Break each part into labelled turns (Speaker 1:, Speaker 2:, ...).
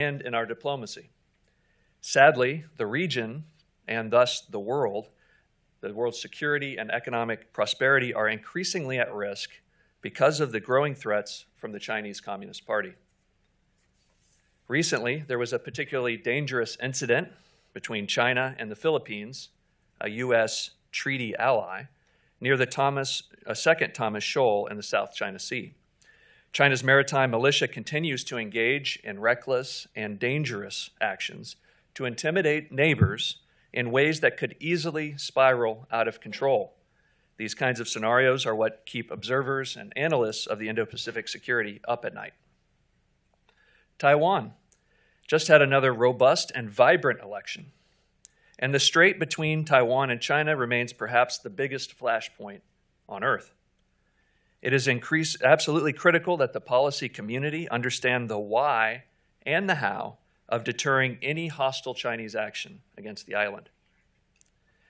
Speaker 1: and in our diplomacy. Sadly, the region, and thus the world's security and economic prosperity are increasingly at risk because of the growing threats from the Chinese Communist Party. Recently, there was a particularly dangerous incident between China and the Philippines, a U.S. treaty ally, near the second Thomas Shoal in the South China Sea. China's maritime militia continues to engage in reckless and dangerous actions to intimidate neighbors in ways that could easily spiral out of control. These kinds of scenarios are what keep observers and analysts of the Indo-Pacific security up at night. Taiwan just had another robust and vibrant election, and the strait between Taiwan and China remains perhaps the biggest flashpoint on Earth. It is absolutely critical that the policy community understand the why and the how of deterring any hostile Chinese action against the island.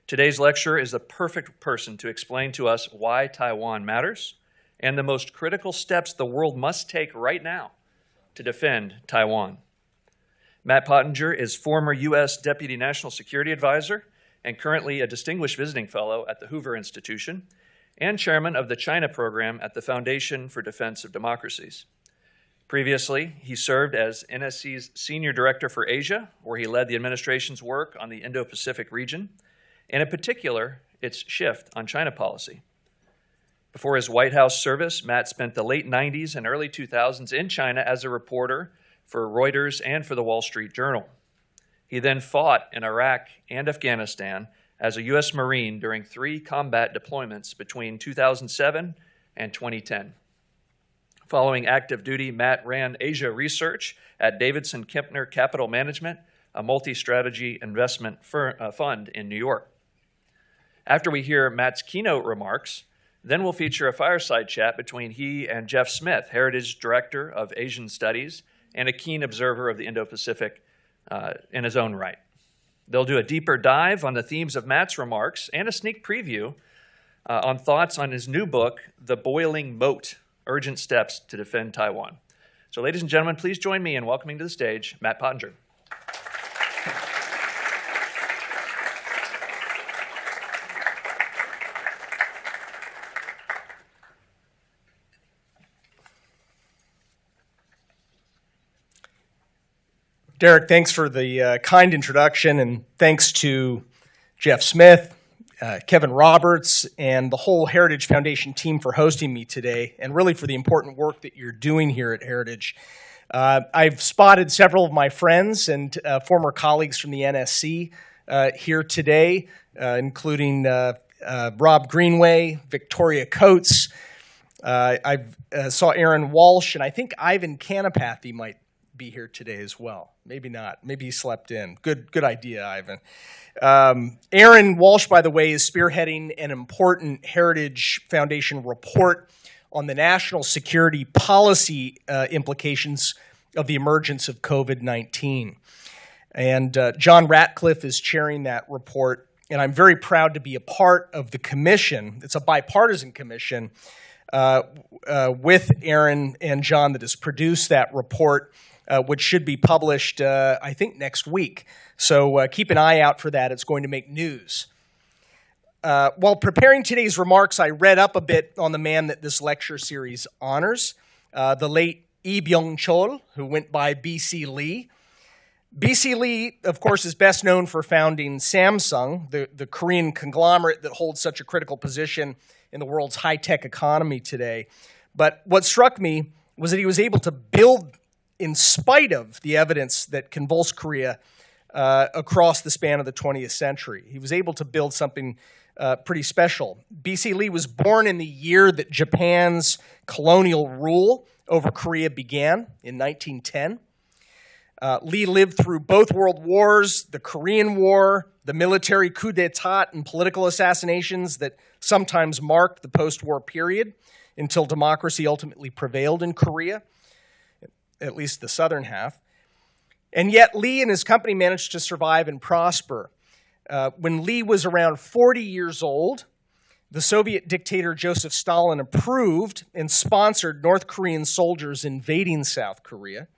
Speaker 1: Today's lecturer is the perfect person to explain to us why Taiwan matters and the most critical steps the world must take right now to defend Taiwan. Matt Pottinger is former U.S. Deputy National Security Advisor and currently a Distinguished Visiting Fellow at the Hoover Institution and chairman of the China program at the Foundation for Defense of Democracies. Previously, he served as NSC's Senior Director for Asia, where he led the administration's work on the Indo-Pacific region, and in particular, its shift on China policy. Before his White House service, Matt spent the late 90s and early 2000s in China as a reporter for Reuters and for the Wall Street Journal. He then fought in Iraq and Afghanistan as a U.S. Marine during 3 combat deployments between 2007 and 2010. Following active duty, Matt ran Asia research at Davidson Kempner Capital Management, a multi-strategy investment fund in New York. After we hear Matt's keynote remarks, then we'll feature a fireside chat between he and Jeff Smith, Heritage Director of Asian Studies and a keen observer of the Indo-Pacific in his own right. They'll do a deeper dive on the themes of Matt's remarks and a sneak preview on thoughts on his new book, The Boiling Moat, Urgent Steps to Defend Taiwan. So ladies and gentlemen, please join me in welcoming to the stage Matt Pottinger.
Speaker 2: Derek, thanks for the kind introduction, and thanks to Jeff Smith, Kevin Roberts, and the whole Heritage Foundation team for hosting me today, and really for the important work that you're doing here at Heritage. I've spotted several of my friends and former colleagues from the NSC here today, including Rob Greenway, Victoria Coates. I saw Aaron Walsh, and I think Ivan Kanapathy might be here today as well. Maybe not. Maybe he slept in. Good idea, Ivan. Aaron Walsh, by the way, is spearheading an important Heritage Foundation report on the national security policy implications of the emergence of COVID-19. And John Ratcliffe is chairing that report, and I'm very proud to be a part of the commission. It's a bipartisan commission with Aaron and John that has produced that report, which should be published, I think, next week. So keep an eye out for that. It's going to make news. While preparing today's remarks, I read up a bit on the man that this lecture series honors, the late Lee Byung-chul, who went by B.C. Lee. B.C. Lee, of course, is best known for founding Samsung, the Korean conglomerate that holds such a critical position in the world's high-tech economy today. But what struck me was that he was able to build, in spite of the evidence that convulsed Korea across the span of the 20th century. He was able to build something pretty special. B.C. Lee was born in the year that Japan's colonial rule over Korea began in 1910. Lee lived through both world wars, the Korean War, the military coup d'etat and political assassinations that sometimes marked the post-war period until democracy ultimately prevailed in Korea, at least the southern half. And yet Lee and his company managed to survive and prosper. When Lee was around 40 years old, the Soviet dictator Joseph Stalin approved and sponsored North Korean soldiers invading South Korea.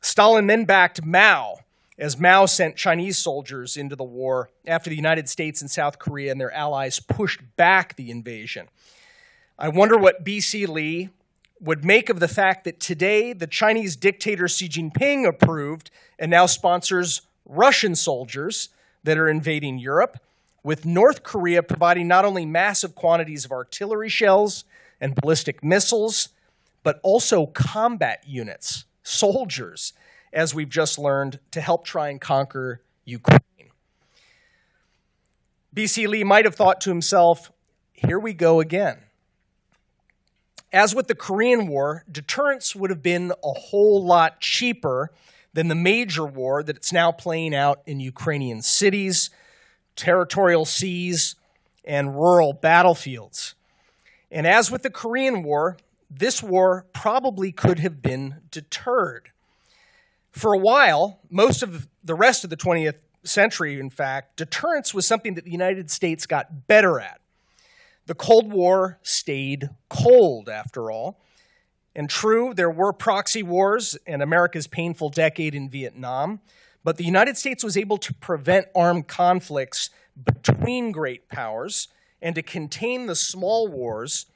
Speaker 2: Stalin then backed Mao, as Mao sent Chinese soldiers into the war after the United States and South Korea and their allies pushed back the invasion. I wonder what B.C. Lee would make of the fact that today the Chinese dictator Xi Jinping approved and now sponsors Russian soldiers that are invading Europe, with North Korea providing not only massive quantities of artillery shells and ballistic missiles, but also combat units, soldiers, as we've just learned, to help try and conquer Ukraine. B.C. Lee might have thought to himself, here we go again. As with the Korean War, deterrence would have been a whole lot cheaper than the major war that it's now playing out in Ukrainian cities, territorial seas, and rural battlefields. And as with the Korean War, this war probably could have been deterred. For a while, most of the rest of the 20th century, in fact, deterrence was something that the United States got better at. The Cold War stayed cold, after all. And true, there were proxy wars and America's painful decade in Vietnam, but the United States was able to prevent armed conflicts between great powers and to contain the small wars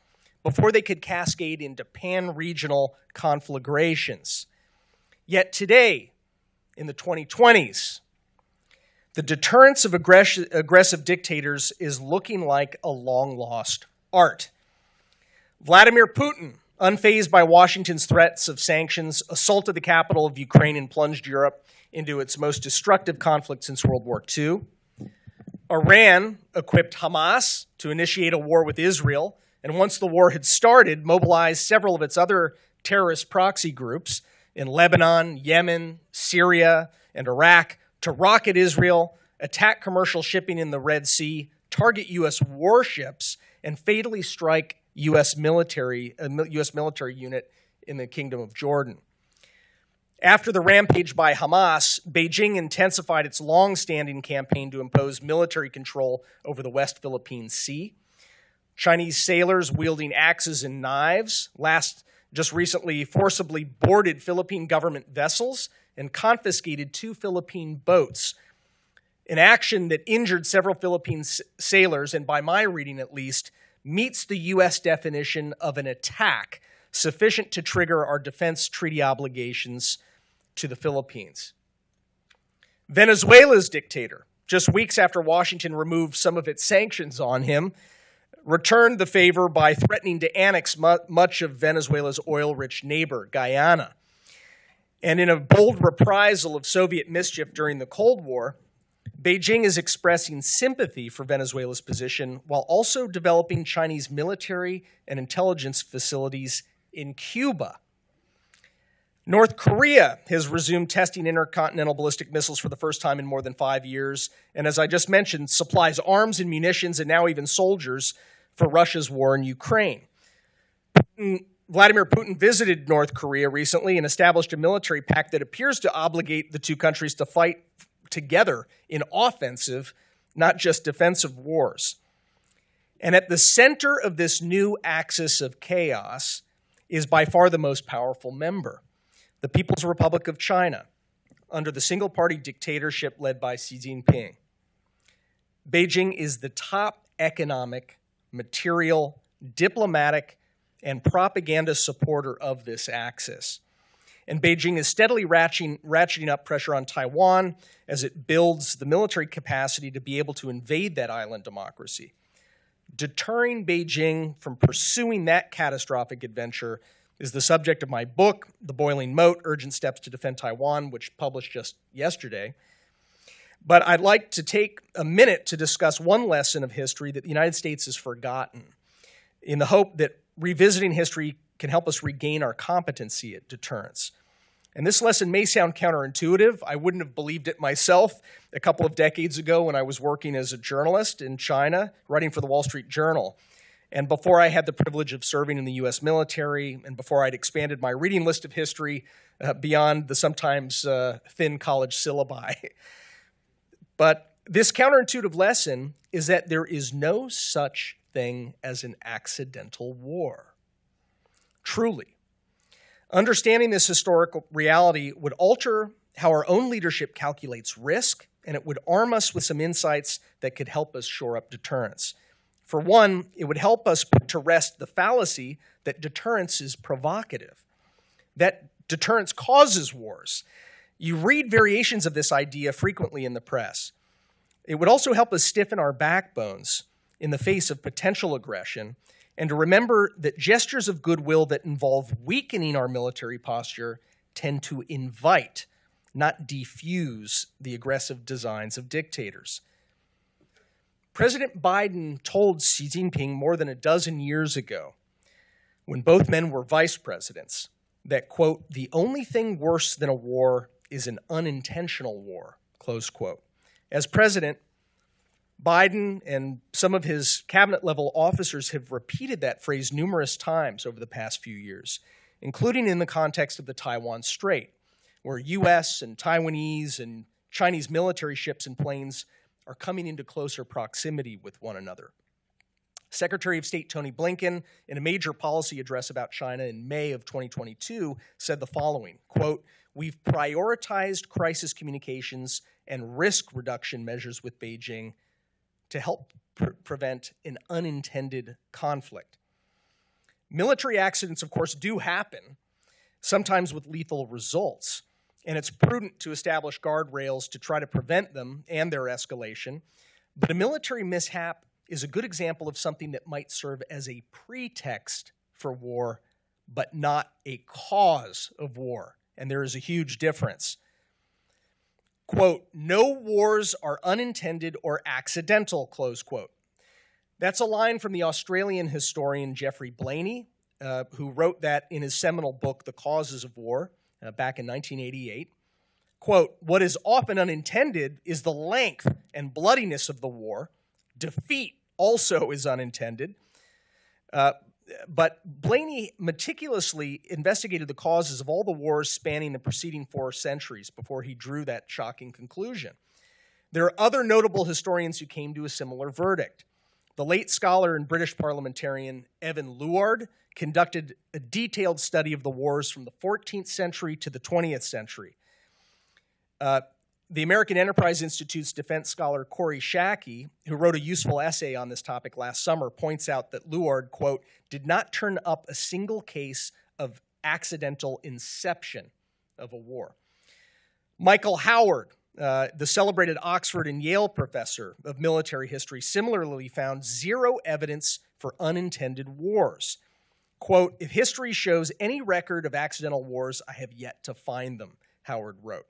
Speaker 2: before they could cascade into pan-regional conflagrations. Yet today, in the 2020s, the deterrence of aggressive dictators is looking like a long-lost art. Vladimir Putin, unfazed by Washington's threats of sanctions, assaulted the capital of Ukraine and plunged Europe into its most destructive conflict since World War II. Iran equipped Hamas to initiate a war with Israel, and once the war had started, mobilized several of its other terrorist proxy groups in Lebanon, Yemen, Syria, and Iraq to rocket Israel, attack commercial shipping in the Red Sea, target U.S. warships, and fatally strike a U.S. military unit in the Kingdom of Jordan. After the rampage by Hamas, Beijing intensified its long-standing campaign to impose military control over the West Philippine Sea. Chinese sailors wielding axes and knives just recently forcibly boarded Philippine government vessels and confiscated 2 Philippine boats, an action that injured several Philippine sailors, and by my reading at least, meets the U.S. definition of an attack sufficient to trigger our defense treaty obligations to the Philippines. Venezuela's dictator, just weeks after Washington removed some of its sanctions on him, returned the favor by threatening to annex much of Venezuela's oil-rich neighbor, Guyana. And in a bold reprisal of Soviet mischief during the Cold War, Beijing is expressing sympathy for Venezuela's position while also developing Chinese military and intelligence facilities in Cuba. North Korea has resumed testing intercontinental ballistic missiles for the first time in more than 5 years, and as I just mentioned, supplies arms and munitions and now even soldiers for Russia's war in Ukraine. Vladimir Putin visited North Korea recently and established a military pact that appears to obligate the two countries to fight together in offensive, not just defensive wars. And at the center of this new axis of chaos is by far the most powerful member, the People's Republic of China, under the single-party dictatorship led by Xi Jinping. Beijing is the top economic, material, diplomatic, and propaganda supporter of this axis. And Beijing is steadily ratcheting up pressure on Taiwan as it builds the military capacity to be able to invade that island democracy. Deterring Beijing from pursuing that catastrophic adventure is the subject of my book, The Boiling Moat, Urgent Steps to Defend Taiwan, which published just yesterday. But I'd like to take a minute to discuss one lesson of history that the United States has forgotten, in the hope that revisiting history can help us regain our competency at deterrence. And this lesson may sound counterintuitive. I wouldn't have believed it myself a couple of decades ago when I was working as a journalist in China, writing for the Wall Street Journal. And before I had the privilege of serving in the U.S. military, and before I'd expanded my reading list of history beyond the sometimes thin college syllabi. But this counterintuitive lesson is that there is no such thing as an accidental war. Truly. Understanding this historical reality would alter how our own leadership calculates risk, and it would arm us with some insights that could help us shore up deterrence. For one, it would help us put to rest the fallacy that deterrence is provocative, that deterrence causes wars. You read variations of this idea frequently in the press. It would also help us stiffen our backbones in the face of potential aggression, and to remember that gestures of goodwill that involve weakening our military posture tend to invite, not defuse, the aggressive designs of dictators. President Biden told Xi Jinping more than a dozen years ago, when both men were vice presidents, that, quote, "the only thing worse than a war is an unintentional war," close quote. As president, Biden and some of his cabinet-level officers have repeated that phrase numerous times over the past few years, including in the context of the Taiwan Strait, where U.S. and Taiwanese and Chinese military ships and planes are coming into closer proximity with one another. Secretary of State Tony Blinken, in a major policy address about China in May of 2022, said the following, quote, "We've prioritized crisis communications and risk reduction measures with Beijing to help prevent an unintended conflict." Military accidents, of course, do happen, sometimes with lethal results, and it's prudent to establish guardrails to try to prevent them and their escalation. But a military mishap is a good example of something that might serve as a pretext for war, but not a cause of war, and there is a huge difference. Quote, "No wars are unintended or accidental," close quote. That's a line from the Australian historian Geoffrey Blaney, who wrote that in his seminal book, The Causes of War, back in 1988. Quote, "What is often unintended is the length and bloodiness of the war. Defeat also is unintended." But Blaney meticulously investigated the causes of all the wars spanning the preceding 4 centuries before he drew that shocking conclusion. There are other notable historians who came to a similar verdict. The late scholar and British parliamentarian Evan Luard conducted a detailed study of the wars from the 14th century to the 20th century. The American Enterprise Institute's defense scholar Corey Shackey, who wrote a useful essay on this topic last summer, points out that Luard, quote, "did not turn up a single case of accidental inception of a war." Michael Howard, the celebrated Oxford and Yale professor of military history, similarly found zero evidence for unintended wars. Quote, "If history shows any record of accidental wars, I have yet to find them," Howard wrote.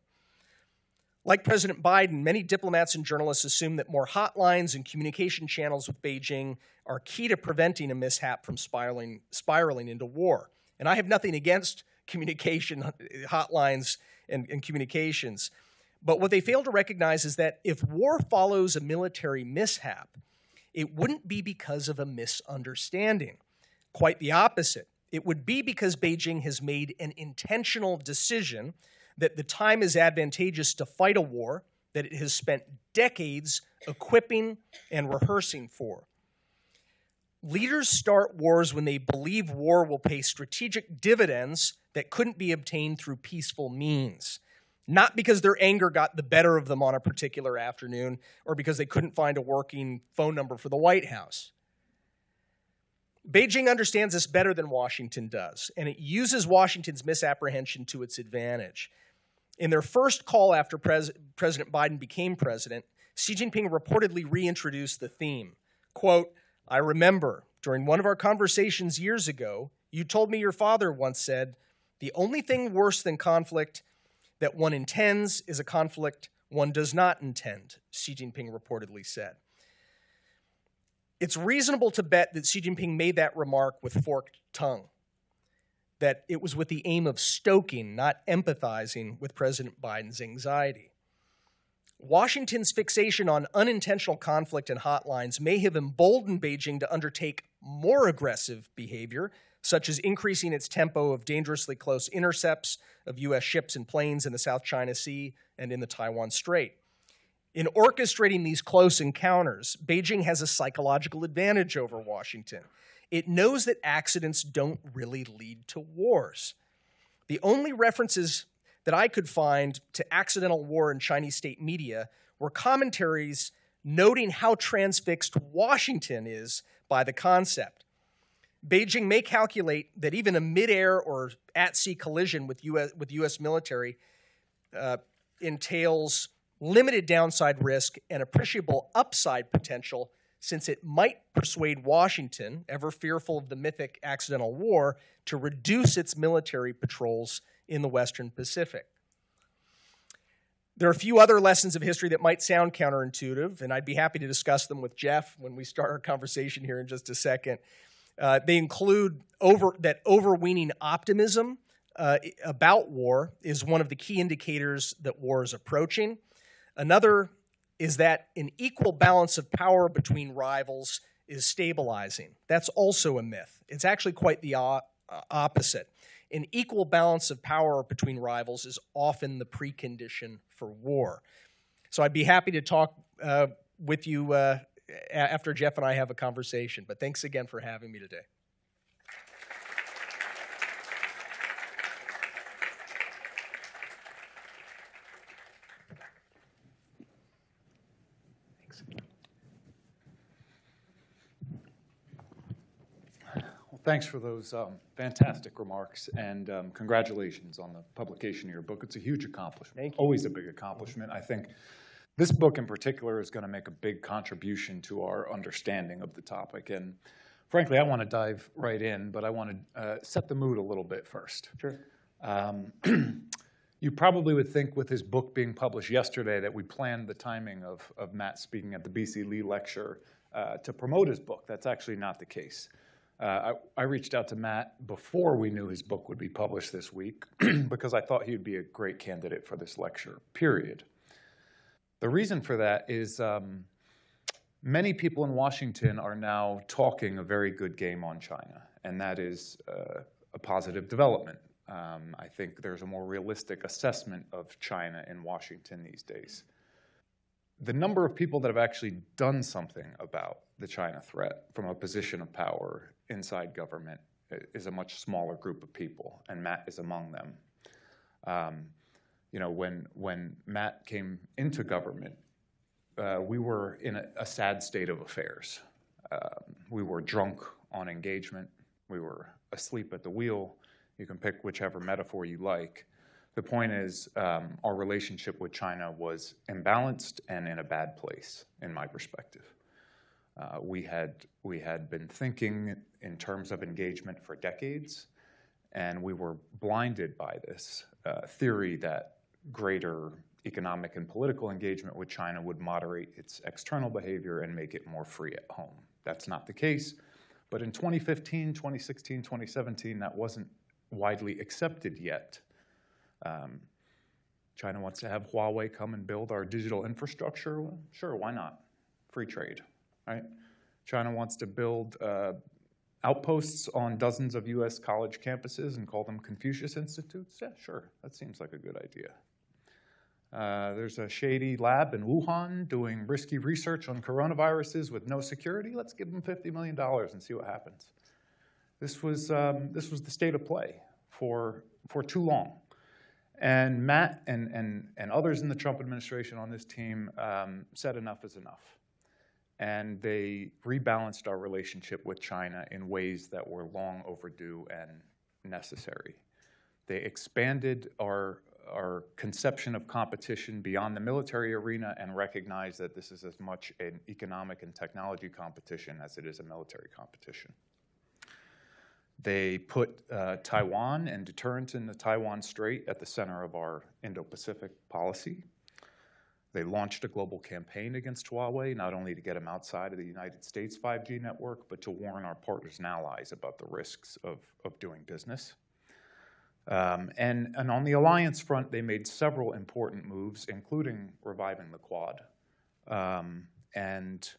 Speaker 2: Like President Biden, many diplomats and journalists assume that more hotlines and communication channels with Beijing are key to preventing a mishap from spiraling into war. And I have nothing against communication hotlines and communications. But what they fail to recognize is that if war follows a military mishap, it wouldn't be because of a misunderstanding. Quite the opposite. It would be because Beijing has made an intentional decision that the time is advantageous to fight a war that it has spent decades equipping and rehearsing for. Leaders start wars when they believe war will pay strategic dividends that couldn't be obtained through peaceful means, not because their anger got the better of them on a particular afternoon or because they couldn't find a working phone number for the White House. Beijing understands this better than Washington does, and it uses Washington's misapprehension to its advantage. In their first call after President Biden became president, Xi Jinping reportedly reintroduced the theme. Quote, "I remember during one of our conversations years ago, you told me your father once said, 'The only thing worse than conflict that one intends is a conflict one does not intend,'" Xi Jinping reportedly said. It's reasonable to bet that Xi Jinping made that remark with forked tongue, that it was with the aim of stoking, not empathizing with President Biden's anxiety. Washington's fixation on unintentional conflict and hotlines may have emboldened Beijing to undertake more aggressive behavior, such as increasing its tempo of dangerously close intercepts of U.S. ships and planes in the South China Sea and in the Taiwan Strait. In orchestrating these close encounters, Beijing has a psychological advantage over Washington. It knows that accidents don't really lead to wars. The only references that I could find to accidental war in Chinese state media were commentaries noting how transfixed Washington is by the concept. Beijing may calculate that even a mid-air or at-sea collision with U.S. military entails limited downside risk and appreciable upside potential, since it might persuade Washington, ever fearful of the mythic accidental war, to reduce its military patrols in the Western Pacific. There are a few other lessons of history that might sound counterintuitive, and I'd be happy to discuss them with Jeff when we start our conversation here in just a second. They include that overweening optimism about war is one of the key indicators that war is approaching. Another is that an equal balance of power between rivals is stabilizing. That's also a myth. It's actually quite the opposite. An equal balance of power between rivals is often the precondition for war. So I'd be happy to talk with you after Jeff and I have a conversation. But thanks again for having me today.
Speaker 3: Well, thanks for those fantastic remarks, and congratulations on the publication of your book. It's a huge accomplishment.
Speaker 2: Thank you.
Speaker 3: Always a big accomplishment. I think this book in particular is going to make a big contribution to our understanding of the topic. And frankly, I want to dive right in, but I want to set the mood a little bit first.
Speaker 2: Sure.
Speaker 3: You probably would think with his book being published yesterday that we planned the timing of Matt speaking at the BC Lee lecture to promote his book. That's actually not the case. I reached out to Matt before we knew his book would be published this week because I thought he would be a great candidate for this lecture, period. The reason for that is many people in Washington are now talking a very good game on China, and that is a positive development. I think there's a more realistic assessment of China in Washington these days. The number of people that have actually done something about the China threat from a position of power inside government is a much smaller group of people, and Matt is among them. When Matt came into government, we were in a sad state of affairs. We were drunk on engagement. We were asleep at the wheel. You can pick whichever metaphor you like. The point is, our relationship with China was imbalanced and in a bad place, in my perspective. We had been thinking in terms of engagement for decades, and we were blinded by this theory that greater economic and political engagement with China would moderate its external behavior and make it more free at home. That's not the case. But in 2015, 2016, 2017, that wasn't widely accepted yet. China wants to have Huawei come and build our digital infrastructure. Well, sure, why not? Free trade, right? China wants to build outposts on dozens of U.S. college campuses and call them Confucius Institutes. Yeah, sure, that seems like a good idea. There's a shady lab in Wuhan doing risky research on coronaviruses with no security. Let's give them $50 million and see what happens. This was the state of play for too long. And Matt and others in the Trump administration on this team said enough is enough. And they rebalanced our relationship with China in ways that were long overdue and necessary. They expanded our conception of competition beyond the military arena and recognized that this is as much an economic and technology competition as it is a military competition. They put Taiwan and deterrence in the Taiwan Strait at the center of our Indo-Pacific policy. They launched a global campaign against Huawei, not only to get them outside of the United States 5G network, but to warn our partners and allies about the risks of doing business. And on the alliance front, they made several important moves, including reviving the Quad and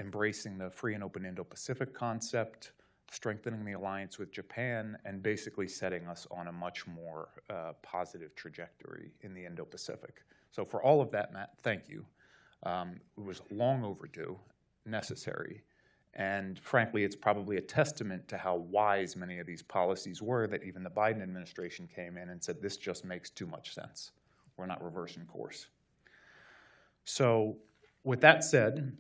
Speaker 3: embracing the free and open Indo-Pacific concept, strengthening the alliance with Japan, and basically setting us on a much more positive trajectory in the Indo-Pacific. So for all of that, Matt, thank you. It was long overdue, necessary, And frankly, it's probably a testament to how wise many of these policies were that even the Biden administration came in and said, this just makes too much sense. We're not reversing course. So with that said,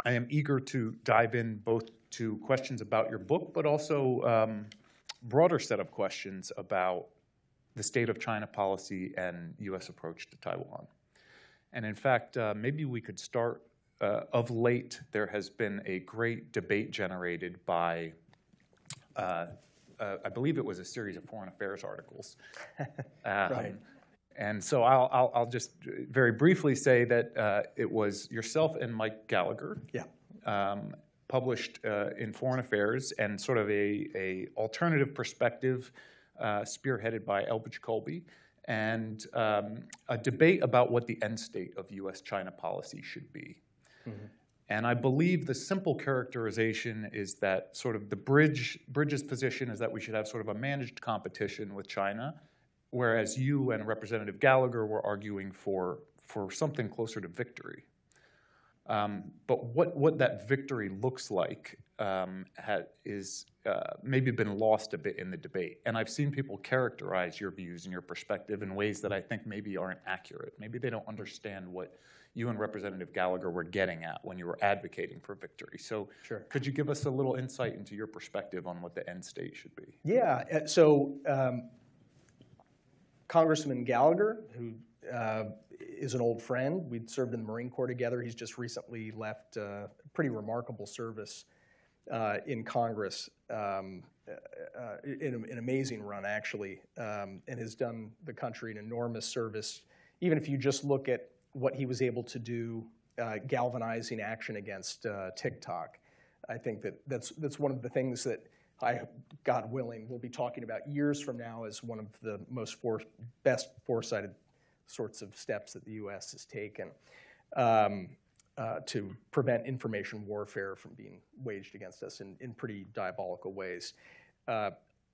Speaker 3: I am eager to dive in both to questions about your book, but also broader set of questions about the state of China policy and U.S. approach to Taiwan. And in fact, maybe we could start. Of late, there has been a great debate generated by, I believe it was a series of foreign affairs articles.
Speaker 2: Right.
Speaker 3: And so I'll just very briefly say that it was yourself and Mike Gallagher, published in Foreign Affairs, and sort of a alternative perspective spearheaded by Elbridge Colby, and a debate about what the end state of U.S.-China policy should be. Mm-hmm. And I believe the simple characterization is that sort of the Bridge's position is that we should have sort of a managed competition with China, whereas you and Representative Gallagher were arguing for something closer to victory. But what that victory looks like is maybe been lost a bit in the debate. And I've seen people characterize your views and your perspective in ways that I think maybe aren't accurate. Maybe they don't understand what you and Representative Gallagher were getting at when you were advocating for victory. So could you give us a little insight into your perspective on what the end state should be?
Speaker 2: Yeah, so Congressman Gallagher, who is an old friend, we'd served in the Marine Corps together. He's just recently left pretty remarkable service in Congress, in an amazing run, actually, and has done the country an enormous service. Even if you just look at what he was able to do galvanizing action against TikTok. I think that's one of the things that God willing, we'll be talking about years from now as one of the best foresighted sorts of steps that the U.S. has taken to prevent information warfare from being waged against us in pretty diabolical ways.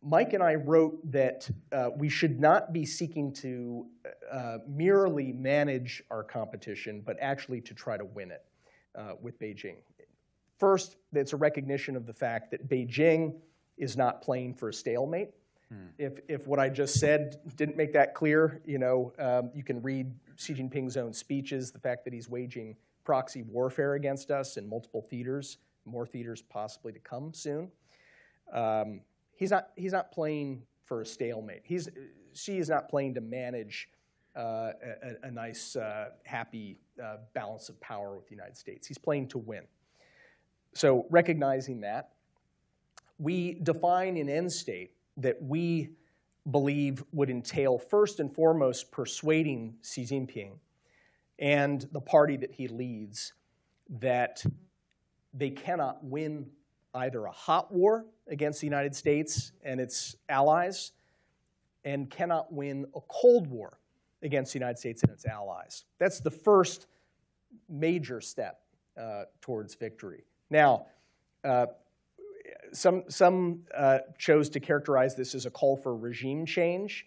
Speaker 2: Mike and I wrote that we should not be seeking to merely manage our competition, but actually to try to win it with Beijing. First, it's a recognition of the fact that Beijing is not playing for a stalemate. If what I just said didn't make that clear, you can read Xi Jinping's own speeches, the fact that he's waging proxy warfare against us in multiple theaters, more theaters possibly to come soon. He's not playing for a stalemate. Xi is not playing to manage a nice, happy balance of power with the United States. He's playing to win. So recognizing that, we define an end state that we believe would entail first and foremost persuading Xi Jinping and the party that he leads that they cannot win either a hot war against the United States and its allies and cannot win a cold war against the United States and its allies. That's the first major step towards victory. Now, some chose to characterize this as a call for regime change,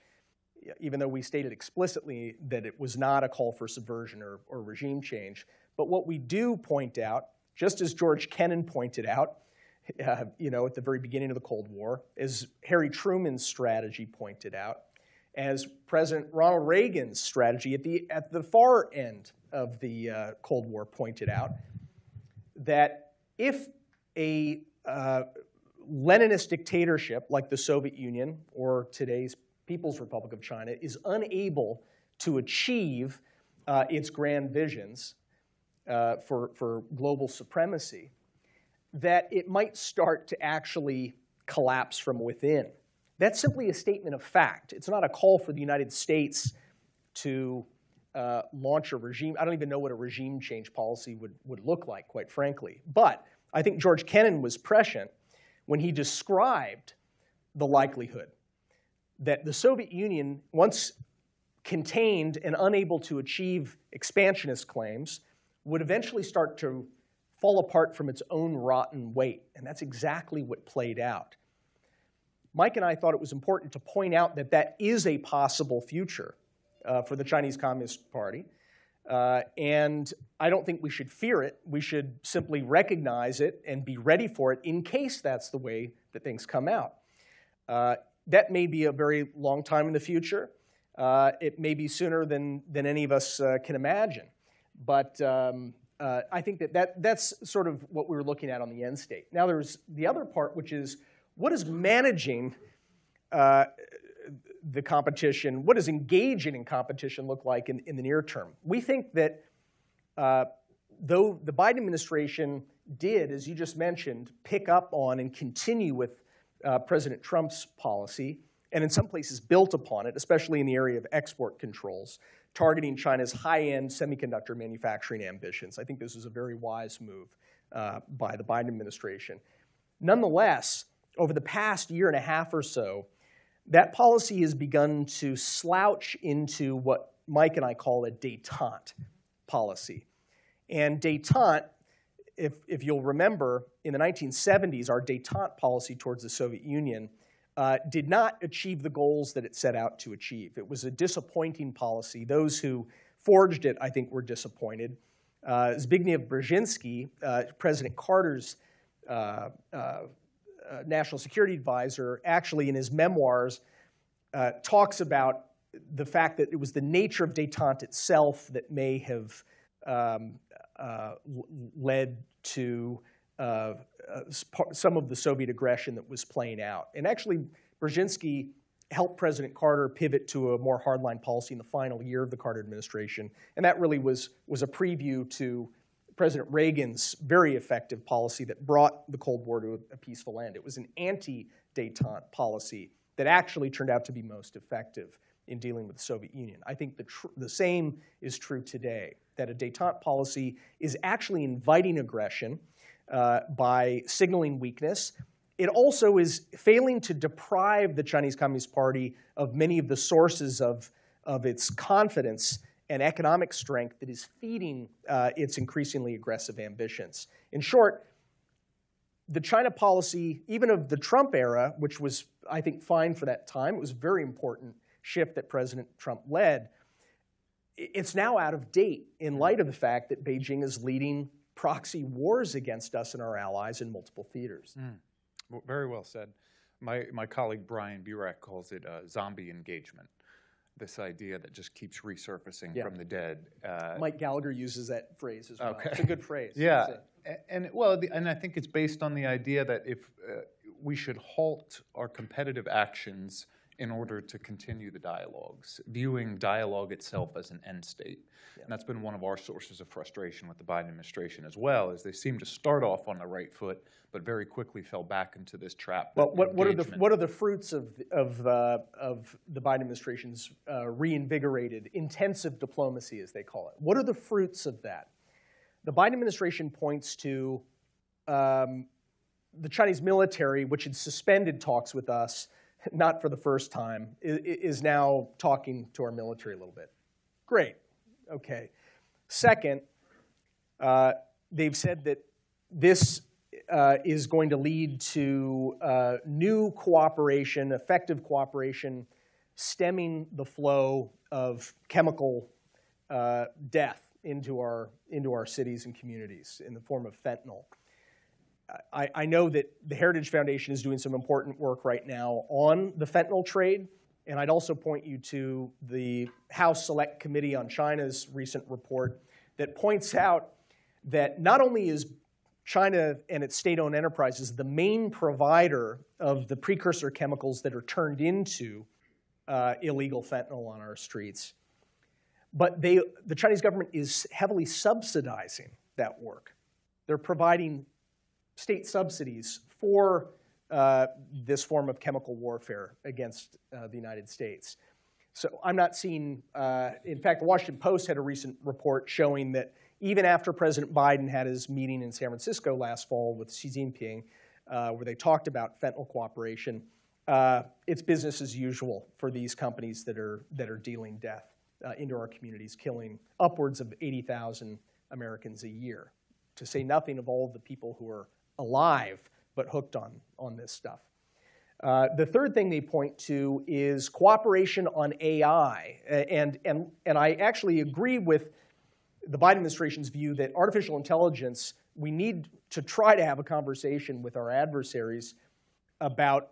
Speaker 2: even though we stated explicitly that it was not a call for subversion or regime change. But what we do point out, just as George Kennan pointed out, at the very beginning of the Cold War, as Harry Truman's strategy pointed out, as President Ronald Reagan's strategy at the far end of the Cold War pointed out, that if a Leninist dictatorship like the Soviet Union or today's People's Republic of China is unable to achieve its grand visions for global supremacy, that it might start to actually collapse from within. That's simply a statement of fact. It's not a call for the United States to launch a regime. I don't even know what a regime change policy would look like, quite frankly. But I think George Kennan was prescient when he described the likelihood that the Soviet Union, once contained and unable to achieve expansionist claims, would eventually start to fall apart from its own rotten weight. And that's exactly what played out. Mike and I thought it was important to point out that that is a possible future for the Chinese Communist Party. And I don't think we should fear it. We should simply recognize it and be ready for it in case that's the way that things come out. That may be a very long time in the future. It may be sooner than any of us can imagine. But I think that's sort of what we were looking at on the end state. Now there's the other part, which is what is managing the competition, what does engaging in competition look like in the near term? We think that though the Biden administration did, as you just mentioned, pick up on and continue with President Trump's policy, and in some places built upon it, especially in the area of export controls, targeting China's high-end semiconductor manufacturing ambitions. I think this was a very wise move by the Biden administration. Nonetheless, over the past year and a half or so, that policy has begun to slouch into what Mike and I call a détente policy. And détente, if you'll remember, in the 1970s, our détente policy towards the Soviet Union did not achieve the goals that it set out to achieve. It was a disappointing policy. Those who forged it, I think, were disappointed. Zbigniew Brzezinski, President Carter's national security advisor, actually in his memoirs talks about the fact that it was the nature of détente itself that may have led to some of the Soviet aggression that was playing out. And actually, Brzezinski helped President Carter pivot to a more hardline policy in the final year of the Carter administration. And that really was a preview to President Reagan's very effective policy that brought the Cold War to a peaceful end. It was an anti-détente policy that actually turned out to be most effective in dealing with the Soviet Union. I think the same is true today, that a détente policy is actually inviting aggression by signaling weakness. It also is failing to deprive the Chinese Communist Party of many of the sources of its confidence and economic strength that is feeding its increasingly aggressive ambitions. In short, the China policy, even of the Trump era, which was, I think, fine for that time, it was a very important shift that President Trump led, it's now out of date in light of the fact that Beijing is leading proxy wars against us and our allies in multiple theaters.
Speaker 3: Well, very well said. My colleague Brian Burek calls it zombie engagement. This idea that just keeps resurfacing from the dead.
Speaker 2: Mike Gallagher uses that phrase as well.
Speaker 3: Okay.
Speaker 2: It's a good phrase.
Speaker 3: Yeah, and I think it's based on the idea that if we should halt our competitive actions in order to continue the dialogues, viewing dialogue itself as an end state. Yeah. And that's been one of our sources of frustration with the Biden administration as well, is they seem to start off on the right foot, but very quickly fell back into this trap.
Speaker 2: Well, what are the fruits of the Biden administration's reinvigorated intensive diplomacy, as they call it? What are the fruits of that? The Biden administration points to the Chinese military, which had suspended talks with us, not for the first time, is now talking to our military a little bit. Great. Okay. Second, they've said that this is going to lead to new cooperation, effective cooperation, stemming the flow of chemical death into our cities and communities in the form of fentanyl. I know that the Heritage Foundation is doing some important work right now on the fentanyl trade, and I'd also point you to the House Select Committee on China's recent report that points out that not only is China and its state-owned enterprises the main provider of the precursor chemicals that are turned into illegal fentanyl on our streets, but the Chinese government is heavily subsidizing that work. They're providing state subsidies for this form of chemical warfare against the United States. So I'm not seeing, in fact, the Washington Post had a recent report showing that even after President Biden had his meeting in San Francisco last fall with Xi Jinping, where they talked about fentanyl cooperation, it's business as usual for these companies that are dealing death into our communities, killing upwards of 80,000 Americans a year, to say nothing of all the people who are alive but hooked on this stuff. The third thing they point to is cooperation on AI, and I actually agree with the Biden administration's view that artificial intelligence, we need to try to have a conversation with our adversaries about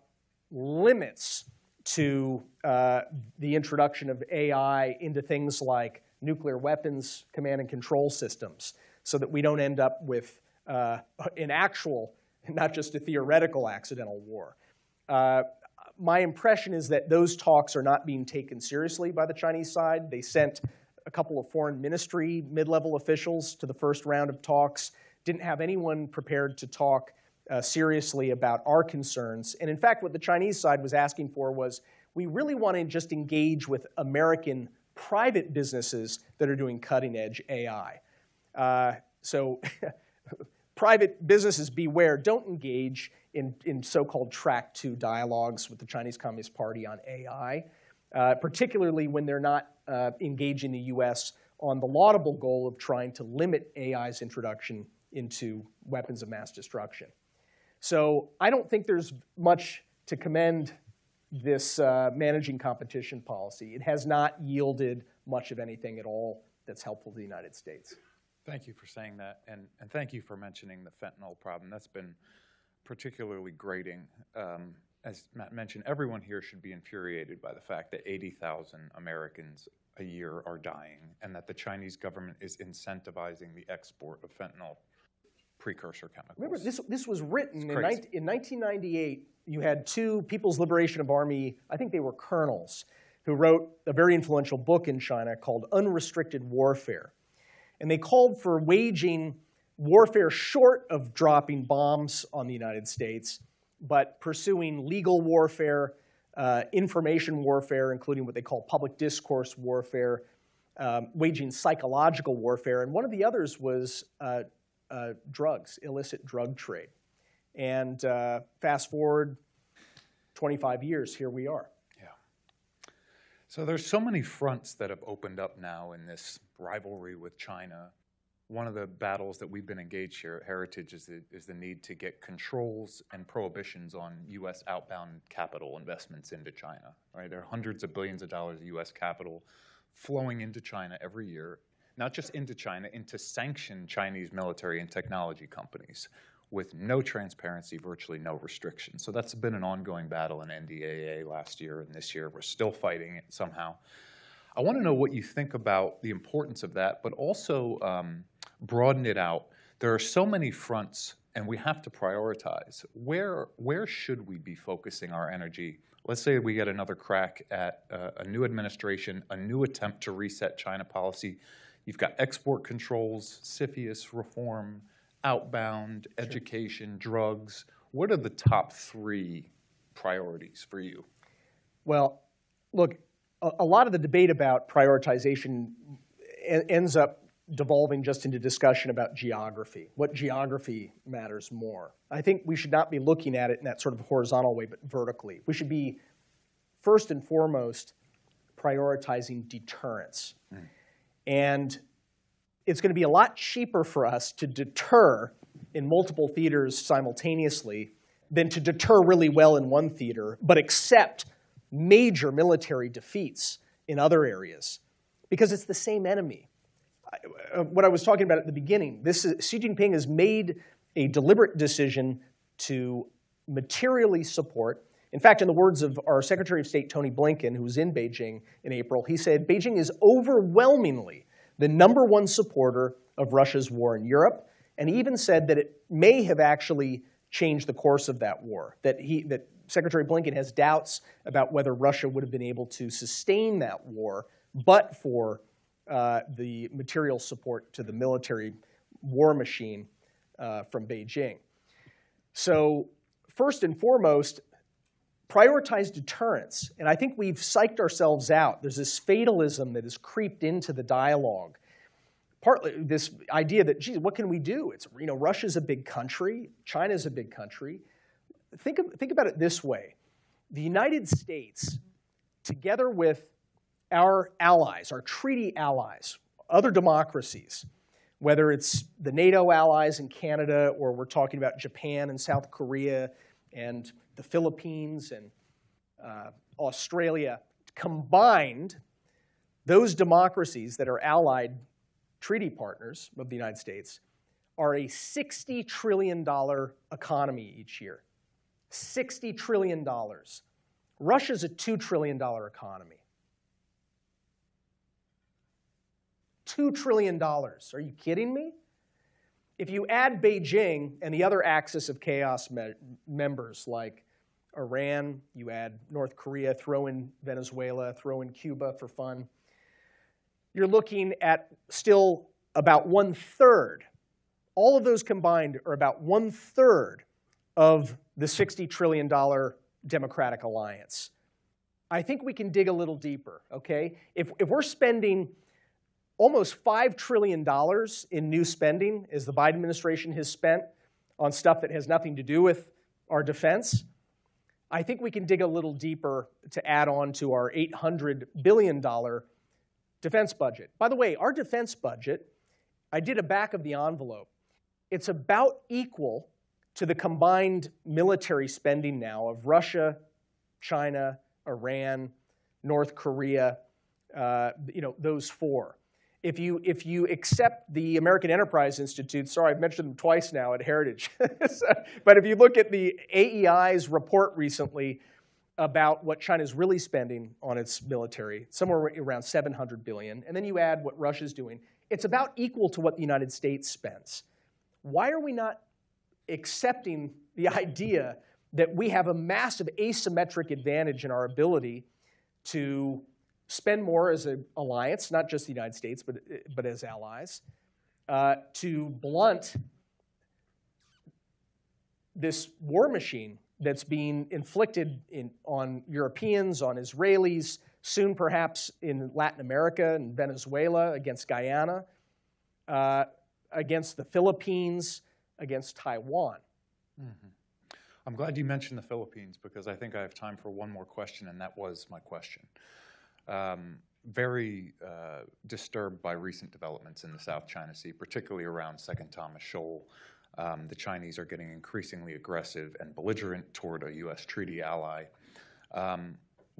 Speaker 2: limits to the introduction of AI into things like nuclear weapons command and control systems, so that we don't end up with an actual, not just a theoretical accidental war. My impression is that those talks are not being taken seriously by the Chinese side. They sent a couple of foreign ministry mid-level officials to the first round of talks, didn't have anyone prepared to talk seriously about our concerns. And in fact, what the Chinese side was asking for was, we really want to just engage with American private businesses that are doing cutting-edge AI. So private businesses, beware, don't engage in so-called track 2 dialogues with the Chinese Communist Party on AI, particularly when they're not engaging the US on the laudable goal of trying to limit AI's introduction into weapons of mass destruction. So I don't think there's much to commend this managing competition policy. It has not yielded much of anything at all that's helpful to the United States.
Speaker 3: Thank you for saying that, and thank you for mentioning the fentanyl problem. That's been particularly grating. As Matt mentioned, everyone here should be infuriated by the fact that 80,000 Americans a year are dying, and that the Chinese government is incentivizing the export of fentanyl precursor chemicals.
Speaker 2: Remember, this was written in 1998. You had two People's Liberation Army, I think they were colonels, who wrote a very influential book in China called Unrestricted Warfare. And they called for waging warfare short of dropping bombs on the United States, but pursuing legal warfare, information warfare, including what they call public discourse warfare, waging psychological warfare, and one of the others was drugs, illicit drug trade. And fast forward 25 years, here we are.
Speaker 3: Yeah. So there's so many fronts that have opened up now in this rivalry with China. One of the battles that we've been engaged here at Heritage is the need to get controls and prohibitions on U.S. outbound capital investments into China. Right? There are hundreds of billions of dollars of U.S. capital flowing into China every year, not just into China, into sanctioned Chinese military and technology companies with no transparency, virtually no restrictions. So that's been an ongoing battle in NDAA last year and this year. We're still fighting it somehow. I want to know what you think about the importance of that, but also broaden it out. There are so many fronts, and we have to prioritize. Where should we be focusing our energy? Let's say we get another crack at a new administration, a new attempt to reset China policy. You've got export controls, CFIUS reform, outbound, education, drugs. What are the top 3 priorities for you?
Speaker 2: Well, look, a lot of the debate about prioritization ends up devolving just into discussion about geography. What geography matters more? I think we should not be looking at it in that sort of horizontal way, but vertically. We should be, first and foremost, prioritizing deterrence. And it's going to be a lot cheaper for us to deter in multiple theaters simultaneously than to deter really well in one theater, but accept major military defeats in other areas, because it's the same enemy. What I was talking about at the beginning, Xi Jinping has made a deliberate decision to materially support. In fact, in the words of our Secretary of State, Tony Blinken, who was in Beijing in April, he said, Beijing is overwhelmingly the #1 supporter of Russia's war in Europe, and he even said that it may have actually changed the course of that war, that Secretary Blinken has doubts about whether Russia would have been able to sustain that war but for the material support to the military war machine from Beijing. So first and foremost, prioritize deterrence. And I think we've psyched ourselves out. There's this fatalism that has creeped into the dialogue. Partly this idea that, geez, what can we do? It's, Russia's a big country. China's a big country. Think about it this way. The United States, together with our allies, our treaty allies, other democracies, whether it's the NATO allies in Canada or we're talking about Japan and South Korea and the Philippines and Australia, combined, those democracies that are allied treaty partners of the United States, are a $60 trillion economy each year. $60 trillion. Russia's a $2 trillion economy. $2 trillion. Are you kidding me? If you add Beijing and the other axis of chaos members like Iran, you add North Korea, throw in Venezuela, throw in Cuba for fun, you're looking at still about 1/3. All of those combined are about 1/3 of the $60 trillion democratic alliance. I think we can dig a little deeper, okay? If we're spending almost $5 trillion in new spending, as the Biden administration has spent on stuff that has nothing to do with our defense, I think we can dig a little deeper to add on to our $800 billion defense budget. By the way, our defense budget, I did a back of the envelope. It's about equal to the combined military spending now of Russia, China, Iran, North Korea, those four. If you accept the American Enterprise Institute, sorry, I've mentioned them twice now at Heritage, but if you look at the AEI's report recently about what China's really spending on its military, somewhere around $700 billion, and then you add what Russia's doing, it's about equal to what the United States spends. Why are we not accepting the idea that we have a massive asymmetric advantage in our ability to spend more as an alliance, not just the United States, but as allies, to blunt this war machine that's being inflicted on Europeans, on Israelis, soon perhaps in Latin America and Venezuela, against Guyana, against the Philippines, against Taiwan.
Speaker 3: Mm-hmm. I'm glad you mentioned the Philippines because I think I have time for one more question, and that was my question. Very disturbed by recent developments in the South China Sea, particularly around Second Thomas Shoal. The Chinese are getting increasingly aggressive and belligerent toward a U.S. treaty ally.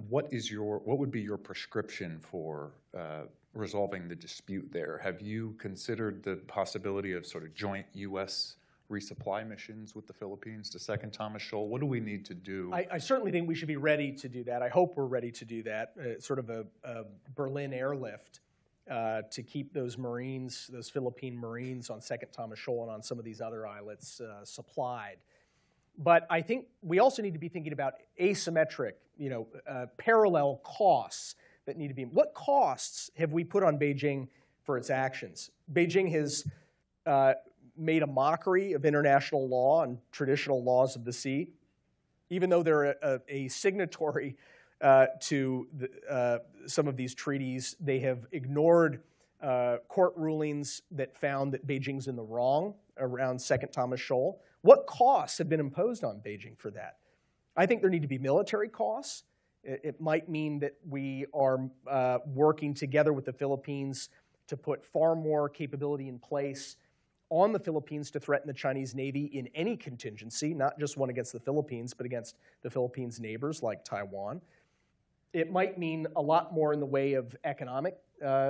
Speaker 3: What would be your prescription for resolving the dispute there? Have you considered the possibility of sort of joint U.S. resupply missions with the Philippines to Second Thomas Shoal? What do we need to do?
Speaker 2: I certainly think we should be ready to do that. I hope we're ready to do that, sort of a Berlin airlift to keep those Marines, those Philippine Marines on Second Thomas Shoal and on some of these other islets supplied. But I think we also need to be thinking about asymmetric, parallel costs that need to be. What costs have we put on Beijing for its actions? Beijing has made a mockery of international law and traditional laws of the sea. Even though they're a signatory to some of these treaties, they have ignored court rulings that found that Beijing's in the wrong around Second Thomas Shoal. What costs have been imposed on Beijing for that? I think there need to be military costs. It might mean that we are working together with the Philippines to put far more capability in place on the Philippines to threaten the Chinese Navy in any contingency, not just one against the Philippines, but against the Philippines' neighbors like Taiwan. It might mean a lot more in the way of economic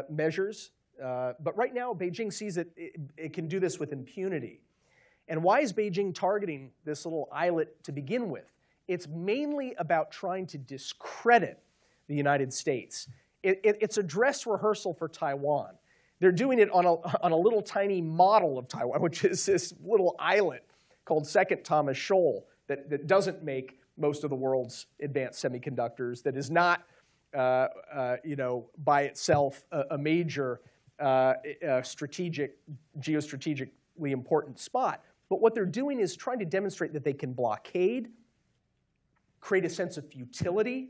Speaker 2: measures. But right now, Beijing sees that it can do this with impunity. And why is Beijing targeting this little islet to begin with? It's mainly about trying to discredit the United States. It's a dress rehearsal for Taiwan. They're doing it on a little tiny model of Taiwan, which is this little islet called Second Thomas Shoal that doesn't make most of the world's advanced semiconductors, that is not, by itself a major geostrategically important spot. But what they're doing is trying to demonstrate that they can blockade, create a sense of futility,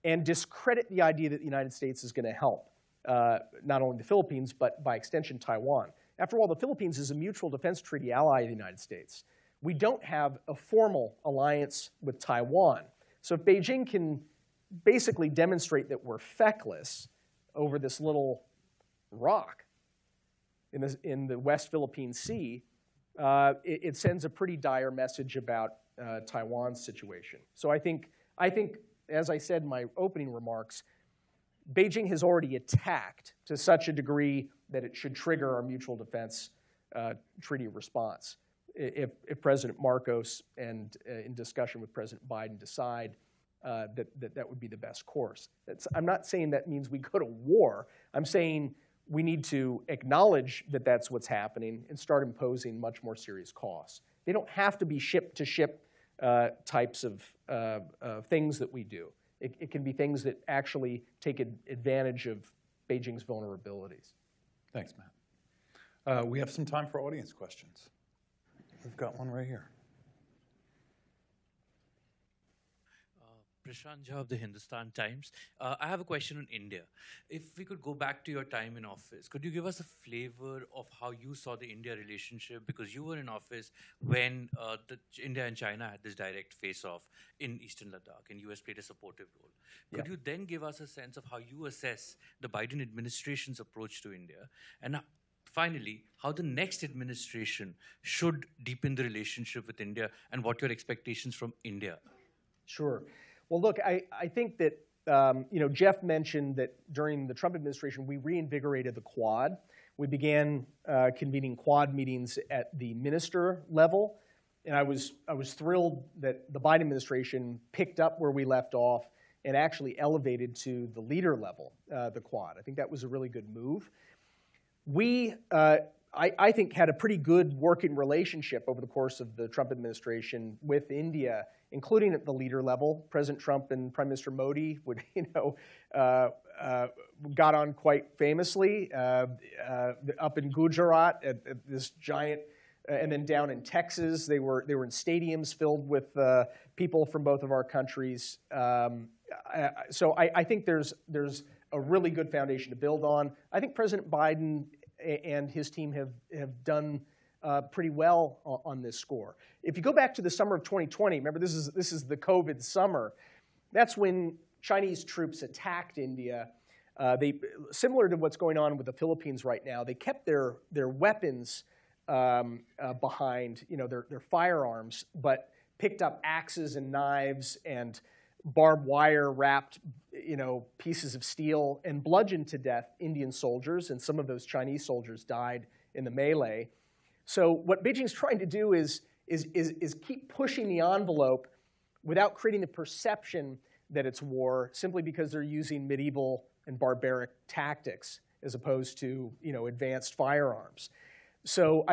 Speaker 2: and discredit the idea that the United States is going to help not only the Philippines, but by extension Taiwan. After all, the Philippines is a mutual defense treaty ally of the United States. We don't have a formal alliance with Taiwan. So if Beijing can basically demonstrate that we're feckless over this little rock in the West Philippine Sea, it sends a pretty dire message about Taiwan's situation. So I think, as I said in my opening remarks, Beijing has already attacked to such a degree that it should trigger our mutual defense treaty response. If President Marcos and in discussion with President Biden decide that would be the best course. I'm not saying that means we go to war. I'm saying we need to acknowledge that that's what's happening and start imposing much more serious costs. They don't have to be ship-to-ship types of things that we do. It can be things that actually take advantage of Beijing's vulnerabilities.
Speaker 3: Thanks, Matt. We have some time for audience questions. We've got one right here.
Speaker 4: Prashant Jha of the Hindustan Times. I have a question on India. If we could go back to your time in office, could you give us a flavor of how you saw the India relationship? Because you were in office when India and China had this direct face-off in Eastern Ladakh, and US played a supportive role. Could you then give us a sense of how you assess the Biden administration's approach to India? And finally, how the next administration should deepen the relationship with India and what your expectations from India?
Speaker 2: Sure. Well, look, I think that Jeff mentioned that during the Trump administration, we reinvigorated the Quad. We began convening Quad meetings at the minister level, and I was thrilled that the Biden administration picked up where we left off and actually elevated to the leader level, the Quad. I think that was a really good move. We, I think, had a pretty good working relationship over the course of the Trump administration with India, including at the leader level. President Trump and Prime Minister Modi would, got on quite famously up in Gujarat at this giant, and then down in Texas, they were in stadiums filled with people from both of our countries. So I think there's a really good foundation to build on. I think President Biden and his team have done pretty well on this score. If you go back to the summer of 2020, remember this is the COVID summer. That's when Chinese troops attacked India. They, similar to what's going on with the Philippines right now, they kept their weapons behind, their firearms, but picked up axes and knives and barbed wire wrapped, pieces of steel and bludgeoned to death Indian soldiers, and some of those Chinese soldiers died in the melee. So what Beijing's trying to do is keep pushing the envelope without creating the perception that it's war, simply because they're using medieval and barbaric tactics as opposed to advanced firearms. So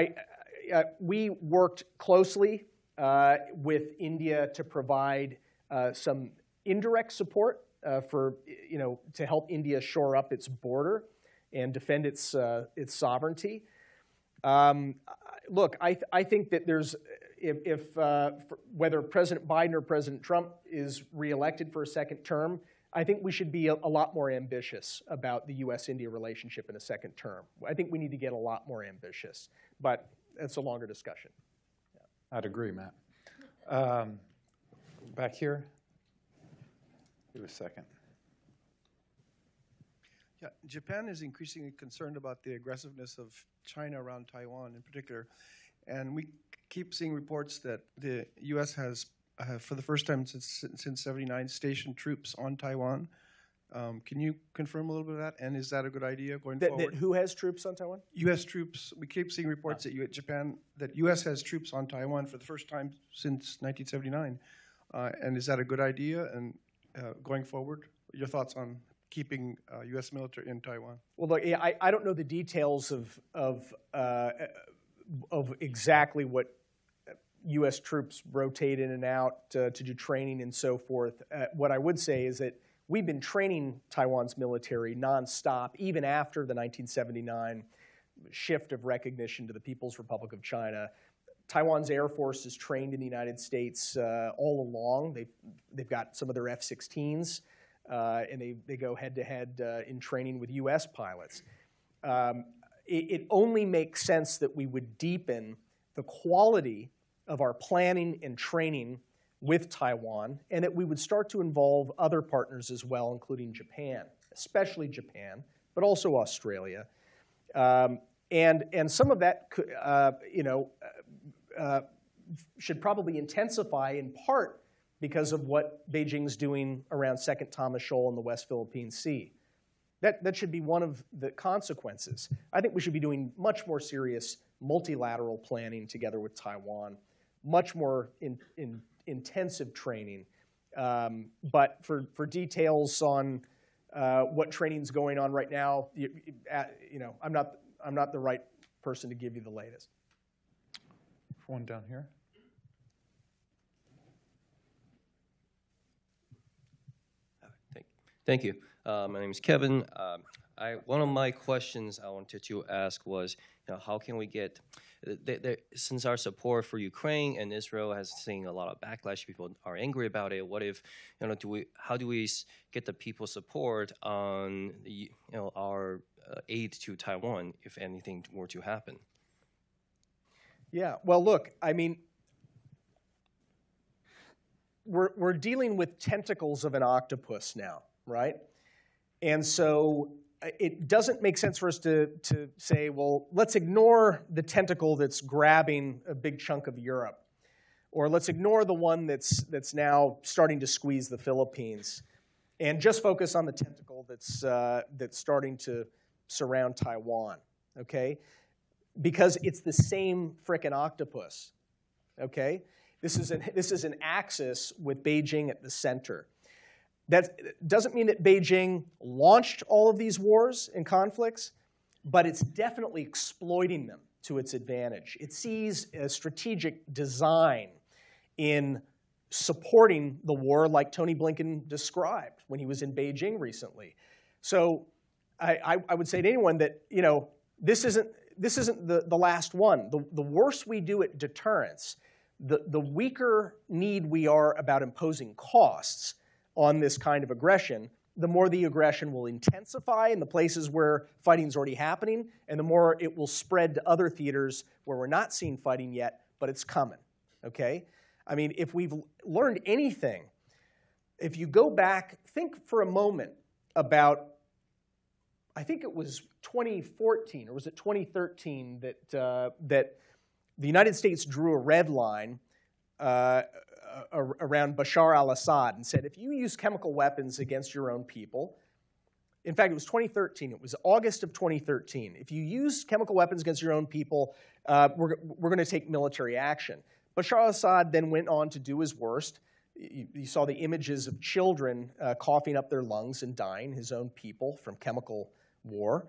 Speaker 2: we worked closely with India to provide some indirect support to help India shore up its border and defend its sovereignty. Look, I think that there's, whether President Biden or President Trump is reelected for a second term, I think we should be a lot more ambitious about the U.S.-India relationship in a second term. I think we need to get a lot more ambitious, but that's a longer discussion.
Speaker 3: Yeah. I'd agree, Matt. Back here. Give a second.
Speaker 5: Yeah, Japan is increasingly concerned about the aggressiveness of China around Taiwan in particular. And we keep seeing reports that the U.S. has, for the first time since '79, stationed troops on Taiwan. Can you confirm a little bit of that? And is that a good idea going forward?
Speaker 2: Who has troops on Taiwan?
Speaker 5: U.S. troops. We keep seeing reports that that U.S. has troops on Taiwan for the first time since 1979. And is that a good idea? And going forward, your thoughts on keeping U.S. military in Taiwan?
Speaker 2: Well, look, I don't know the details of exactly what U.S. troops rotate in and out to do training and so forth. What I would say is that we've been training Taiwan's military nonstop, even after the 1979 shift of recognition to the People's Republic of China. Taiwan's Air Force is trained in the United States all along. They've got some of their F-16s, and they go head-to-head in training with U.S. pilots. It only makes sense that we would deepen the quality of our planning and training with Taiwan, and that we would start to involve other partners as well, including Japan, especially Japan, but also Australia. And some of that should probably intensify in part because of what Beijing's doing around Second Thomas Shoal in the West Philippine Sea. That should be one of the consequences. I think we should be doing much more serious multilateral planning together with Taiwan, much more intensive training. But for details on what training's going on right now, I'm not the right person to give you the latest.
Speaker 3: One down here.
Speaker 6: Thank you. My name is Kevin. One of my questions I wanted to ask was, how can we get, since our support for Ukraine and Israel has seen a lot of backlash, people are angry about it. What if, how do we get the people support on, our aid to Taiwan if anything were to happen?
Speaker 2: Yeah. Well, look, I mean, we're dealing with tentacles of an octopus now, right? And so it doesn't make sense for us to say, well, let's ignore the tentacle that's grabbing a big chunk of Europe, or let's ignore the one that's now starting to squeeze the Philippines, and just focus on the tentacle that's starting to surround Taiwan. Okay, because it's the same frickin' octopus. Okay, this is an axis with Beijing at the center. That doesn't mean that Beijing launched all of these wars and conflicts, but it's definitely exploiting them to its advantage. It sees a strategic design in supporting the war like Tony Blinken described when he was in Beijing recently. So I would say to anyone that, this isn't the last one. The worse we do at deterrence, the weaker need we are about imposing costs on this kind of aggression, the more the aggression will intensify in the places where fighting is already happening, and the more it will spread to other theaters where we're not seeing fighting yet, but it's coming, okay? I mean, if we've learned anything, if you go back, think for a moment about, I think it was 2014, or was it 2013, that the United States drew a red line around Bashar al-Assad and said, if you use chemical weapons against your own people, in fact, it was 2013. It was August of 2013. If you use chemical weapons against your own people, we're going to take military action. Bashar al-Assad then went on to do his worst. You saw the images of children coughing up their lungs and dying, his own people, from chemical war.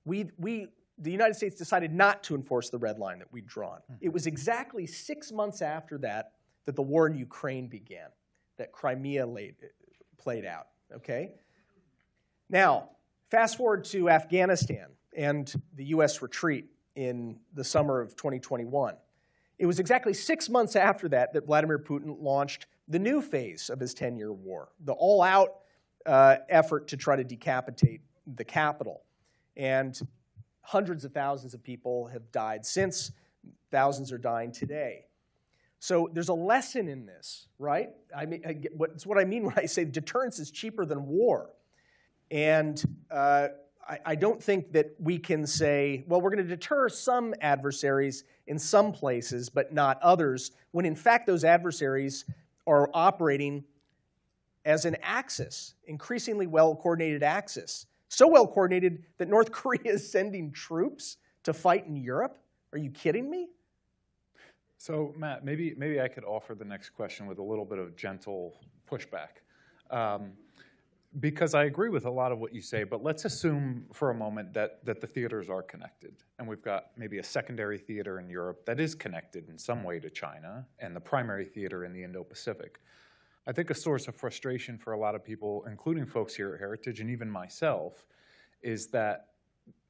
Speaker 2: The United States decided not to enforce the red line that we'd drawn. It was exactly 6 months after that the war in Ukraine began, that Crimea played out, okay? Now, fast forward to Afghanistan and the US retreat in the summer of 2021. It was exactly 6 months after that Vladimir Putin launched the new phase of his 10-year war, the all-out effort to try to decapitate the capital. And hundreds of thousands of people have died since. Thousands are dying today. So there's a lesson in this, right? I mean, it's what I mean when I say deterrence is cheaper than war. And I don't think that we can say, well, we're going to deter some adversaries in some places, but not others, when in fact those adversaries are operating as an axis, increasingly well-coordinated axis. So well-coordinated that North Korea is sending troops to fight in Europe? Are you kidding me?
Speaker 3: So, Matt, maybe I could offer the next question with a little bit of gentle pushback. Because I agree with a lot of what you say, but let's assume for a moment that the theaters are connected. And we've got maybe a secondary theater in Europe that is connected in some way to China, and the primary theater in the Indo-Pacific. I think a source of frustration for a lot of people, including folks here at Heritage and even myself, is that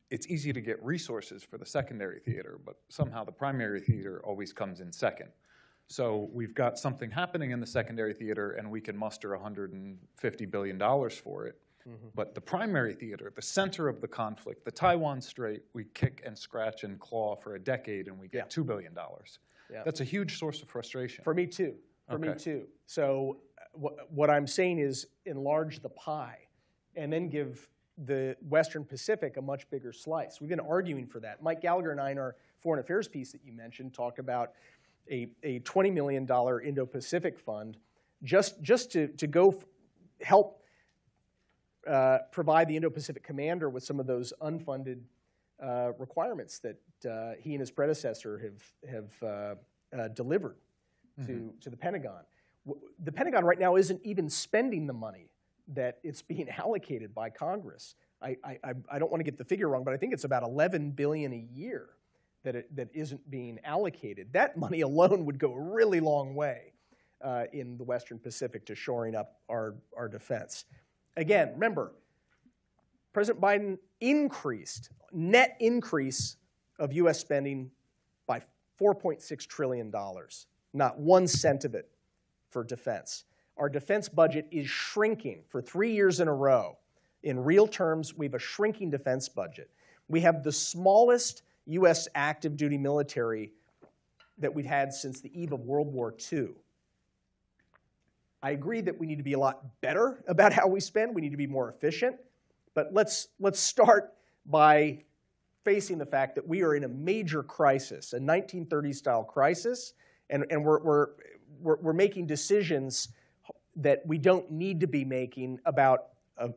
Speaker 3: it's easy to get resources for the secondary theater, but somehow the primary theater always comes in second. So we've got something happening in the secondary theater, and we can muster $150 billion for it. Mm-hmm. But the primary theater, the center of the conflict, the Taiwan Strait, we kick and scratch and claw for a decade, and we get $2 billion. Yeah. That's a huge source of frustration.
Speaker 2: For me too. Me too. So what I'm saying is enlarge the pie, and then give the Western Pacific a much bigger slice. We've been arguing for that. Mike Gallagher and I, in our foreign affairs piece that you mentioned, talked about a $20 million Indo-Pacific fund just to go help provide the Indo-Pacific commander with some of those unfunded requirements that he and his predecessor have delivered to the Pentagon. The Pentagon right now isn't even spending the money that it's being allocated by Congress. I don't want to get the figure wrong, but I think it's about $11 billion a year that isn't being allocated. That money alone would go a really long way in the Western Pacific to shoring up our defense. Again, remember, President Biden net increase of U.S. spending by $4.6 trillion, not 1 cent of it for defense. Our defense budget is shrinking for 3 years in a row. In real terms, we have a shrinking defense budget. We have the smallest U.S. active duty military that we've had since the eve of World War II. I agree that we need to be a lot better about how we spend. We need to be more efficient. But let's start by facing the fact that we are in a major crisis, a 1930s-style crisis, and we're making decisions that we don't need to be making about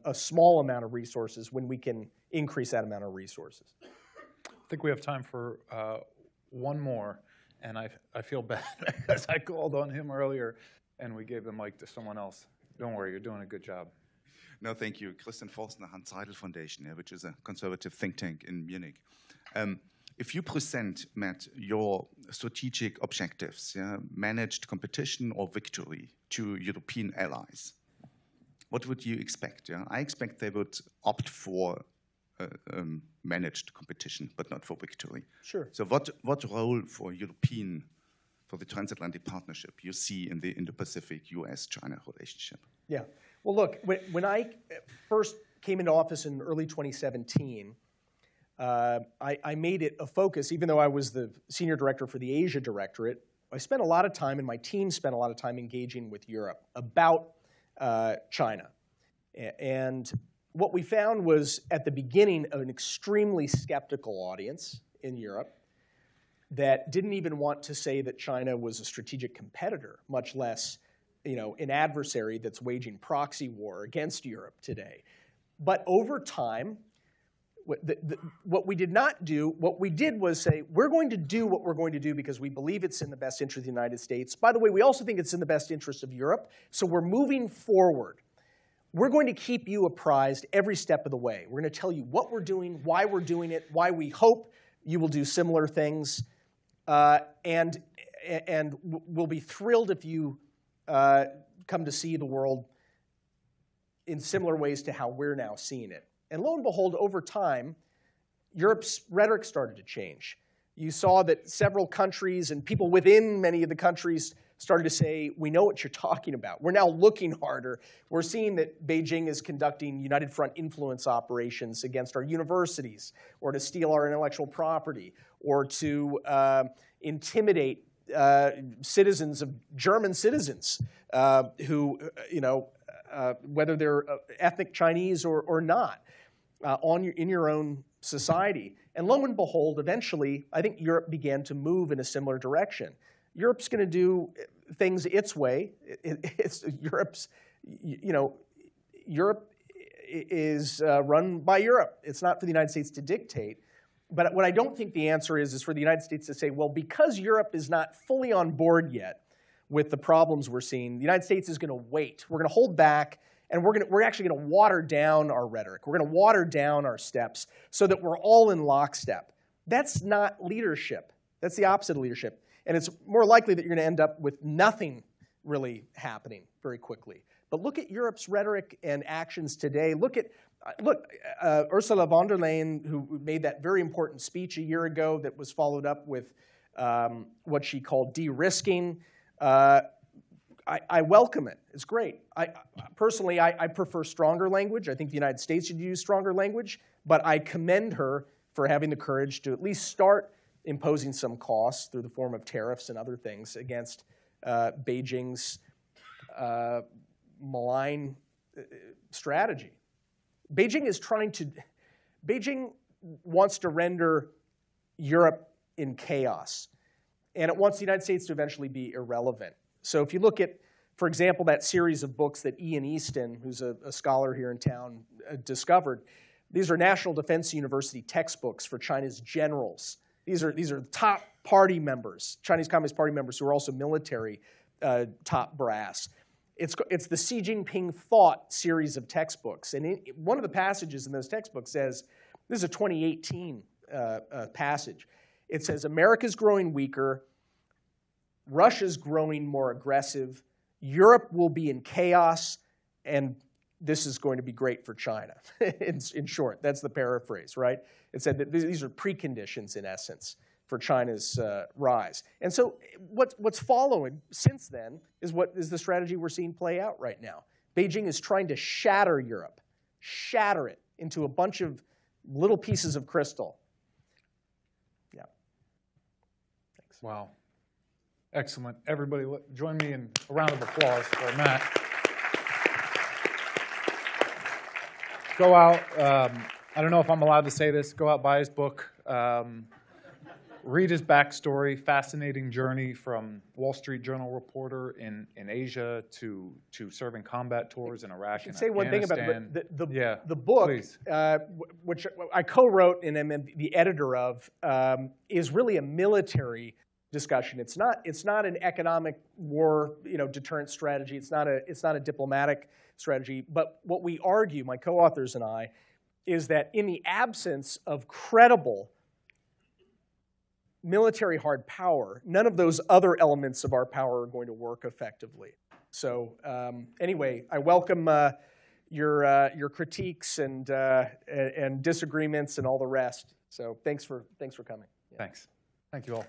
Speaker 2: a small amount of resources when we can increase that amount of resources.
Speaker 3: I think we have time for one more, and I feel bad because I called on him earlier and we gave the mic to someone else. Don't worry, you're doing a good job.
Speaker 7: No, thank you. Christian Forstner, Hans-Seidel Foundation, which is a conservative think tank in Munich. If you present, Matt, your strategic objectives, managed competition or victory to European allies, what would you expect? I expect they would opt for managed competition, but not for victory.
Speaker 2: Sure.
Speaker 7: So what role for the transatlantic partnership you see in the Indo-Pacific U.S.-China relationship?
Speaker 2: Yeah. Well, look, when I first came into office in early 2017, I made it a focus, even though I was the senior director for the Asia Directorate, I spent a lot of time, and my team spent a lot of time engaging with Europe about China. And what we found was, at the beginning, an extremely skeptical audience in Europe that didn't even want to say that China was a strategic competitor, much less an adversary that's waging proxy war against Europe today. But over time, what we did not do, what we did was say, we're going to do what we're going to do because we believe it's in the best interest of the United States. By the way, we also think it's in the best interest of Europe, so we're moving forward. We're going to keep you apprised every step of the way. We're going to tell you what we're doing, why we're doing it, why we hope you will do similar things, and we'll be thrilled if you come to see the world in similar ways to how we're now seeing it. And lo and behold, over time, Europe's rhetoric started to change. You saw that several countries and people within many of the countries started to say, we know what you're talking about. We're now looking harder. We're seeing that Beijing is conducting United Front influence operations against our universities, or to steal our intellectual property, or to intimidate citizens of German citizens who, whether they're ethnic Chinese or not, in your own society. And lo and behold, eventually, I think Europe began to move in a similar direction. Europe's going to do things its way. Europe is run by Europe. It's not for the United States to dictate. But what I don't think the answer is for the United States to say, well, because Europe is not fully on board yet with the problems we're seeing, the United States is going to wait. We're going to hold back, and we're actually going to water down our rhetoric. We're going to water down our steps so that we're all in lockstep. That's not leadership. That's the opposite of leadership. And it's more likely that you're going to end up with nothing really happening very quickly. But look at Europe's rhetoric and actions today. Look, Ursula von der Leyen, who made that very important speech a year ago that was followed up with what she called de-risking. I welcome it. It's great. Personally, I prefer stronger language. I think the United States should use stronger language. But I commend her for having the courage to at least start imposing some costs through the form of tariffs and other things against Beijing's malign strategy. Beijing wants to render Europe in chaos, and it wants the United States to eventually be irrelevant. So if you look at For example, that series of books that Ian Easton, who's a scholar here in town, discovered, these are National Defense University textbooks for China's generals. These are top party members, Chinese Communist Party members who are also military top brass. It's the Xi Jinping Thought series of textbooks. And one of the passages in those textbooks says, this is a 2018 passage. It says, America's growing weaker, Russia's growing more aggressive, Europe will be in chaos, and this is going to be great for China. In short, that's the paraphrase, right? It said that these are preconditions, in essence, for China's rise. And so what's following since then is the strategy we're seeing play out right now. Beijing is trying to shatter Europe, shatter it into a bunch of little pieces of crystal. Yeah. Thanks.
Speaker 3: Wow. Excellent. Everybody, join me in a round of applause for Matt. Go out. I don't know if I'm allowed to say this. Go out, buy his book. Read his backstory. Fascinating journey from Wall Street Journal reporter in Asia to serving combat tours in Iraq and
Speaker 2: Say one thing about it. But the book, which I co-wrote and am the editor of, is really a military discussion. It's not an economic war, deterrence strategy. It's not a diplomatic strategy. But what we argue, my co-authors and I, is that in the absence of credible military hard power, none of those other elements of our power are going to work effectively. So anyway, I welcome your critiques and disagreements and all the rest. So thanks for coming. Yeah.
Speaker 3: Thanks. Thank you all.